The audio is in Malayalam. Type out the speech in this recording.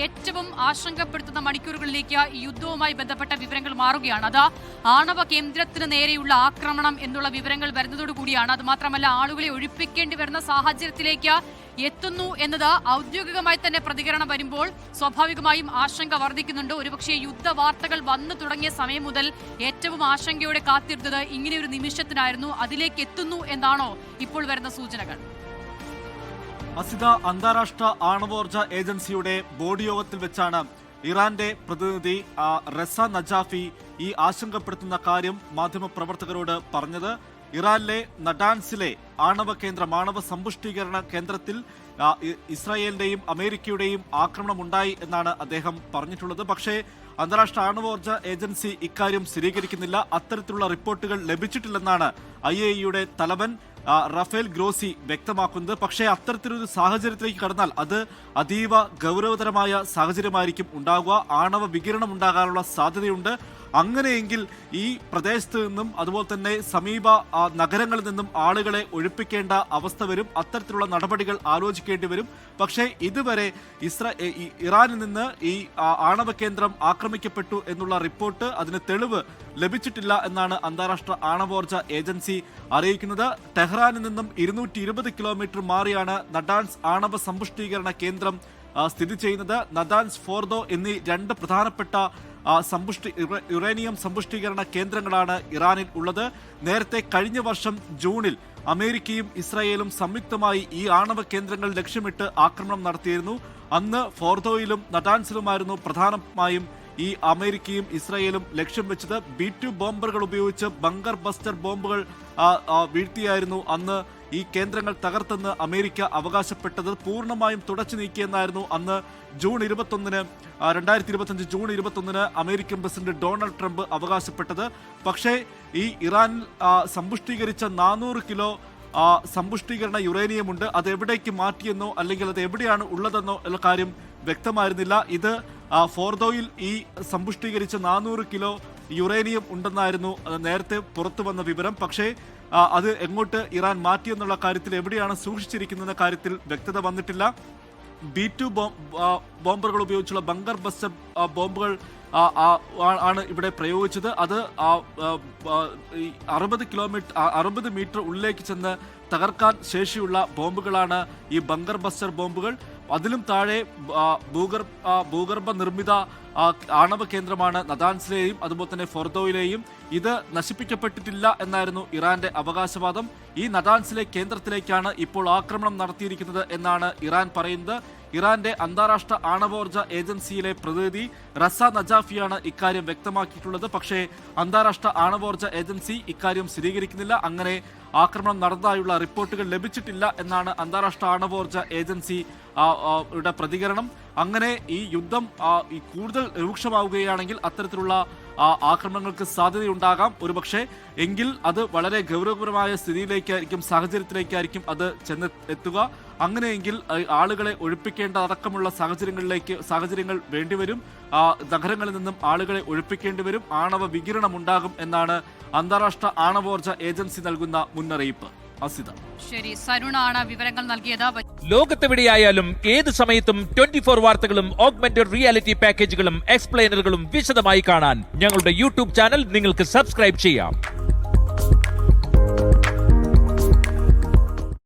ഏറ്റവും ആശങ്കപ്പെടുത്തുന്ന മണിക്കൂറുകളിലേക്ക് ഈ യുദ്ധവുമായി ബന്ധപ്പെട്ട വിവരങ്ങൾ മാറുകയാണ്. അത് ആണവ കേന്ദ്രത്തിന് നേരെയുള്ള ആക്രമണം എന്നുള്ള വിവരങ്ങൾ വരുന്നതോടുകൂടിയാണ്. അത് മാത്രമല്ല, ആളുകളെ ഒഴിപ്പിക്കേണ്ടി വരുന്ന സാഹചര്യത്തിലേക്ക് എത്തുന്നു എന്നത് ഔദ്യോഗികമായി തന്നെ പ്രതികരണം വരുമ്പോൾ സ്വാഭാവികമായും ആശങ്ക വർദ്ധിക്കുന്നുണ്ട്. ഒരുപക്ഷെ യുദ്ധവാർത്തകൾ വന്നു തുടങ്ങിയ സമയം മുതൽ ഏറ്റവും ആശങ്കയോടെ കാത്തിരുന്നത് ഇങ്ങനെയൊരു നിമിഷത്തിനായിരുന്നു. അതിലേക്ക് എത്തുന്നു എന്നാണോ ഇപ്പോൾ വരുന്ന സൂചനകൾ? അസിത, അന്താരാഷ്ട്ര ആണവോർജ ഏജൻസിയുടെ ബോർഡ് യോഗത്തിൽ വെച്ചാണ് ഇറാന്റെ പ്രതിനിധി റസ നജാഫി ഈ ആശങ്കപ്പെടുത്തുന്ന കാര്യം മാധ്യമപ്രവർത്തകരോട് പറഞ്ഞത്. ഇറാനിലെ നടാൻസിലെ ആണവ സമ്പുഷ്ടീകരണ കേന്ദ്രത്തിൽ ഇസ്രായേലിന്റെയും അമേരിക്കയുടെയും ആക്രമണം ഉണ്ടായി എന്നാണ് അദ്ദേഹം പറഞ്ഞിട്ടുള്ളത്. പക്ഷേ അന്താരാഷ്ട്ര ആണവോർജ ഏജൻസി ഇക്കാര്യം സ്ഥിരീകരിക്കുന്നില്ല. അത്തരത്തിലുള്ള റിപ്പോർട്ടുകൾ ലഭിച്ചിട്ടില്ലെന്നാണ് IAEA തലവൻ റഫേൽ ഗ്രോസി വ്യക്തമാക്കുന്നത്. പക്ഷേ അത്തരത്തിലൊരു സാഹചര്യത്തിലേക്ക് കടന്നാൽ അത് അതീവ ഗൗരവതരമായ സാഹചര്യമായിരിക്കും ഉണ്ടാകുക. ആണവ വികിരണം ഉണ്ടാകാനുള്ള സാധ്യതയുണ്ട്. അങ്ങനെയെങ്കിൽ ഈ പ്രദേശത്ത് നിന്നും അതുപോലെ തന്നെ സമീപ നഗരങ്ങളിൽ നിന്നും ആളുകളെ ഒഴിപ്പിക്കേണ്ട അവസ്ഥ വരും. അത്തരത്തിലുള്ള നടപടികൾ ആലോചിക്കേണ്ടി വരും. പക്ഷേ ഇതുവരെ ഇറാനിൽ നിന്ന് ഈ ആണവ കേന്ദ്രം ആക്രമിക്കപ്പെട്ടു എന്നുള്ള റിപ്പോർട്ട്, അതിന് തെളിവ് ലഭിച്ചിട്ടില്ല എന്നാണ് അന്താരാഷ്ട്ര ആണവോർജ ഏജൻസി അറിയിക്കുന്നത്. ടെഹ്റാനിൽ നിന്നും 220 കിലോമീറ്റർ മാറിയാണ് നടാൻസ് ആണവ സമ്പുഷ്ടീകരണ കേന്ദ്രം സ്ഥിതി ചെയ്യുന്നത്. നദാൻസ്, ഫോർദോ എന്നീ രണ്ട് പ്രധാനപ്പെട്ട യുറേനിയം സമ്പുഷ്ടീകരണ കേന്ദ്രങ്ങളാണ് ഇറാനിൽ ഉള്ളത്. നേരത്തെ കഴിഞ്ഞ വർഷം ജൂണിൽ അമേരിക്കയും ഇസ്രായേലും സംയുക്തമായി ഈ ആണവ കേന്ദ്രങ്ങൾ ലക്ഷ്യമിട്ട് ആക്രമണം നടത്തിയിരുന്നു. അന്ന് ഫോർദോയിലും നടാൻസിലുമായിരുന്നു പ്രധാനമായും ഈ അമേരിക്കയും ഇസ്രായേലും ലക്ഷ്യം വെച്ചത്. B-2 ബോംബറുകൾ ഉപയോഗിച്ച് ബങ്കർ ബസ്റ്റർ ബോംബുകൾ വീഴ്ത്തിയായിരുന്നു അന്ന് ഈ കേന്ദ്രങ്ങൾ തകർത്തെന്ന് അമേരിക്ക അവകാശപ്പെട്ടത്. പൂർണ്ണമായും തുടച്ചു നീക്കിയെന്നായിരുന്നു അന്ന് June 21 2025 June 21 American president Donald Trump അവകാശപ്പെട്ടത്. പക്ഷേ ഈ ഇറാൻ സമ്പുഷ്ടീകരിച്ച 400 കിലോ സമ്പുഷ്ടീകരണ യുറേനിയം ഉണ്ട്. അത് എവിടേക്ക് മാറ്റിയെന്നോ അല്ലെങ്കിൽ അത് എവിടെയാണ് ഉള്ളതെന്നോ ഉള്ള കാര്യം വ്യക്തമായിരുന്നില്ല. ഇത് ഫോർദോയിൽ ഈ സമ്പുഷ്ടീകരിച്ച 400 കിലോ യുറേനിയം ഉണ്ടെന്നായിരുന്നു നേരത്തെ പുറത്തു വന്ന വിവരം. പക്ഷേ അത് എങ്ങോട്ട് ഇറാൻ മാറ്റിയെന്നുള്ള കാര്യത്തിൽ, എവിടെയാണ് സൂക്ഷിച്ചിരിക്കുന്ന കാര്യത്തിൽ വ്യക്തത വന്നിട്ടില്ല. B-2 ബോംബറുകൾ ഉപയോഗിച്ചുള്ള ബങ്കർ ബസ്റ്റർ ബോംബുകൾ ആണ് ഇവിടെ പ്രയോഗിച്ചത്. അത് 60 മീറ്റർ ഉള്ളിലേക്ക് ചെന്ന് തകർക്കാൻ ശേഷിയുള്ള ബോംബുകളാണ് ഈ ബങ്കർ ബസ്റ്റർ ബോംബുകൾ. അതിലും താഴെ ഭൂഗർഭ നിർമ്മിത ആണവ കേന്ദ്രമാണ് നദാൻസിലെയും അതുപോലെ തന്നെ ഫോർദോയിലെയും. ഇത് നശിപ്പിക്കപ്പെട്ടിട്ടില്ല എന്നായിരുന്നു ഇറാന്റെ അവകാശവാദം. ഈ നദാൻസിലെ കേന്ദ്രത്തിലേക്കാണ് ഇപ്പോൾ ആക്രമണം നടത്തിയിരിക്കുന്നത് എന്നാണ് ഇറാൻ പറയുന്നത്. ഇറാന്റെ അന്താരാഷ്ട്ര ആണവോർജ ഏജൻസിയിലെ പ്രതിനിധി റസ നജാഫിയാണ് ഇക്കാര്യം വ്യക്തമാക്കിയിട്ടുള്ളത്. പക്ഷേ അന്താരാഷ്ട്ര ആണവോർജ ഏജൻസി ഇക്കാര്യം സ്ഥിരീകരിക്കുന്നില്ല. അങ്ങനെ ആക്രമണം നടന്നതായുള്ള റിപ്പോർട്ടുകൾ ലഭിച്ചിട്ടില്ല എന്നാണ് അന്താരാഷ്ട്ര ആണവോർജ ഏജൻസി യുടെ പ്രതികരണം. അങ്ങനെ ഈ യുദ്ധം കൂടുതൽ രൂക്ഷമാവുകയാണെങ്കിൽ അത്തരത്തിലുള്ള ആക്രമണങ്ങൾക്ക് സാധ്യതയുണ്ടാകാം ഒരുപക്ഷെ. എങ്കിൽ അത് വളരെ ഗൗരവപരമായ സാഹചര്യത്തിലേക്കായിരിക്കും അത് ചെന്ന് എത്തുക. അങ്ങനെയെങ്കിൽ ആളുകളെ ഒഴിപ്പിക്കേണ്ട അടക്കമുള്ള സാഹചര്യങ്ങൾ വേണ്ടിവരും. നഗരങ്ങളിൽ നിന്നും ആളുകളെ ഒഴിപ്പിക്കേണ്ടി വരും. ആണവ വികിരണം ഉണ്ടാകും എന്നാണ് അന്താരാഷ്ട്ര ആണവോർജ ഏജൻസി നൽകുന്ന മുന്നറിയിപ്പ്. അസിത, ശരി, സരുണാണ് വിവരങ്ങൾ നൽകിയത്. ലോകത്തെവിടെയായാലും ഏത് സമയത്തും 24 വാർത്തകളും ഓഗ്മെന്റഡ് റിയാലിറ്റി പാക്കേജുകളും എക്സ്പ്ലെയിനറുകളും വിശദമായി കാണാൻ ഞങ്ങളുടെ YouTube ചാനൽ നിങ്ങൾക്ക് സബ്സ്ക്രൈബ് ചെയ്യാം.